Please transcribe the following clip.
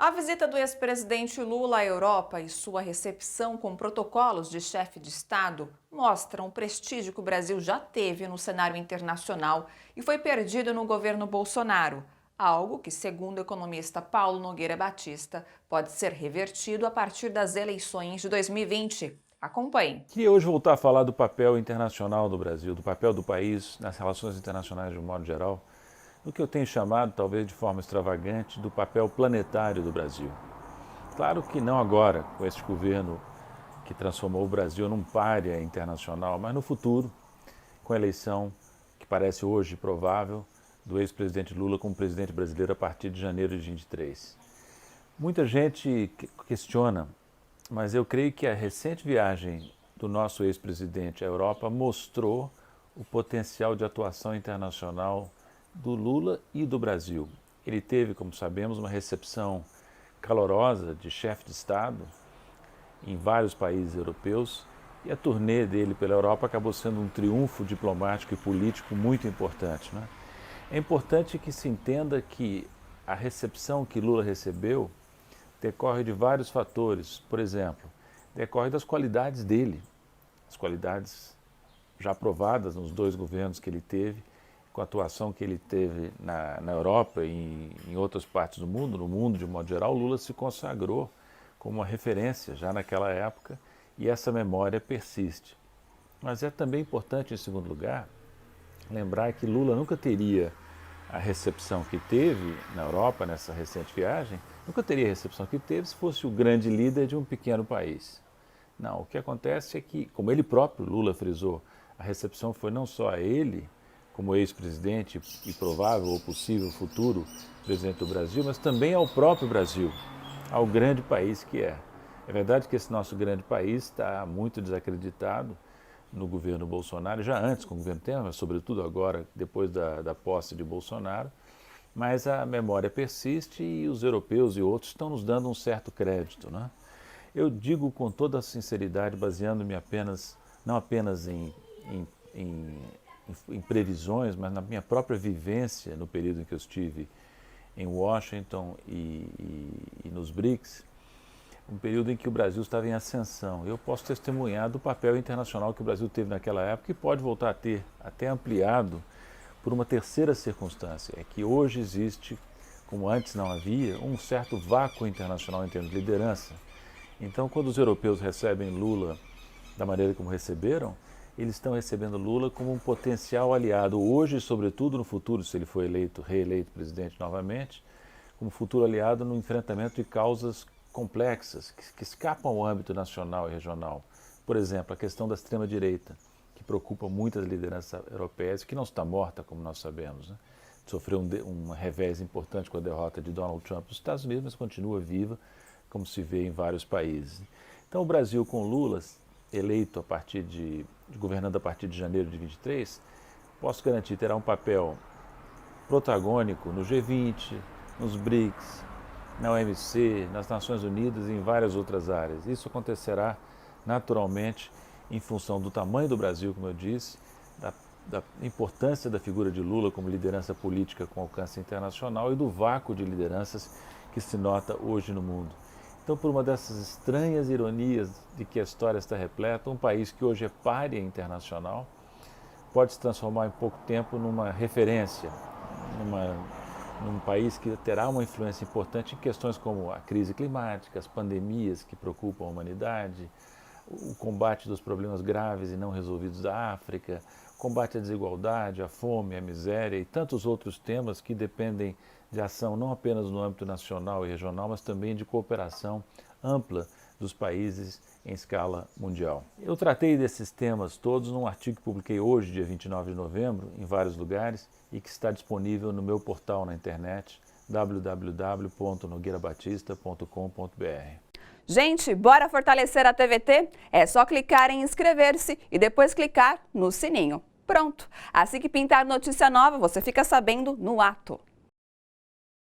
A visita do ex-presidente Lula à Europa e sua recepção com protocolos de chefe de Estado mostram o prestígio que o Brasil já teve no cenário internacional e foi perdido no governo Bolsonaro. Algo que, segundo o economista Paulo Nogueira Batista, pode ser revertido a partir das eleições de 2020. Acompanhe. Queria hoje voltar a falar do papel internacional do Brasil, do papel do país nas relações internacionais de um modo geral, no que eu tenho chamado, talvez de forma extravagante, do papel planetário do Brasil. Claro que não agora, com este governo que transformou o Brasil num pária internacional, mas no futuro, com a eleição que parece hoje provável do ex-presidente Lula como presidente brasileiro a partir de janeiro de 2023. Muita gente questiona, mas eu creio que a recente viagem do nosso ex-presidente à Europa mostrou o potencial de atuação internacional do Lula e do Brasil. Ele teve, como sabemos, uma recepção calorosa de chefe de Estado em vários países europeus e a turnê dele pela Europa acabou sendo um triunfo diplomático e político muito importante, né? É importante que se entenda que a recepção que Lula recebeu decorre de vários fatores. Por exemplo, decorre das qualidades dele, as qualidades já provadas nos dois governos que ele teve, com a atuação que ele teve na Europa e em outras partes do mundo, no mundo de modo geral. Lula se consagrou como uma referência já naquela época e essa memória persiste. Mas é também importante, em segundo lugar, lembrar que Lula nunca teria a recepção que teve na Europa, nessa recente viagem, nunca teria a recepção que teve se fosse o grande líder de um pequeno país. Não, o que acontece é que, como ele próprio, Lula, frisou, a recepção foi não só a ele, como ex-presidente e provável ou possível futuro presidente do Brasil, mas também ao próprio Brasil, ao grande país que é. É verdade que esse nosso grande país está muito desacreditado no governo Bolsonaro, já antes com o governo Temer, mas sobretudo agora, depois da posse de Bolsonaro, mas a memória persiste e os europeus e outros estão nos dando um certo crédito, né? Eu digo com toda a sinceridade, baseando-me não apenas em previsões, mas na minha própria vivência no período em que eu estive em Washington e nos BRICS, um período em que o Brasil estava em ascensão. Eu posso testemunhar do papel internacional que o Brasil teve naquela época e pode voltar a ter, até ampliado, por uma terceira circunstância, é que hoje existe, como antes não havia, um certo vácuo internacional em termos de liderança. Então, quando os europeus recebem Lula da maneira como receberam, eles estão recebendo Lula como um potencial aliado, hoje, sobretudo no futuro, se ele for reeleito presidente novamente, como futuro aliado no enfrentamento de causas complexas, que escapam ao âmbito nacional e regional. Por exemplo, a questão da extrema-direita, que preocupa muitas lideranças europeias, que não está morta, como nós sabemos, né? Sofreu um revés importante com a derrota de Donald Trump nos Estados Unidos, mas continua viva, como se vê em vários países. Então, o Brasil com Lula, eleito governando a partir de janeiro de 2023, posso garantir, terá um papel protagônico no G20, nos BRICS, na OMC, nas Nações Unidas e em várias outras áreas. Isso acontecerá naturalmente em função do tamanho do Brasil, como eu disse, da importância da figura de Lula como liderança política com alcance internacional e do vácuo de lideranças que se nota hoje no mundo. Então, por uma dessas estranhas ironias de que a história está repleta, um país que hoje é pária internacional pode se transformar em pouco tempo numa referência, num país que terá uma influência importante em questões como a crise climática, as pandemias que preocupam a humanidade, o combate dos problemas graves e não resolvidos da África, o combate à desigualdade, à fome, à miséria e tantos outros temas que dependem de ação não apenas no âmbito nacional e regional, mas também de cooperação ampla dos países em escala mundial. Eu tratei desses temas todos num artigo que publiquei hoje, dia 29 de novembro, em vários lugares e que está disponível no meu portal na internet, www.nogueirabatista.com.br. Gente, bora fortalecer a TVT? É só clicar em inscrever-se e depois clicar no sininho. Pronto! Assim que pintar notícia nova, você fica sabendo no ato.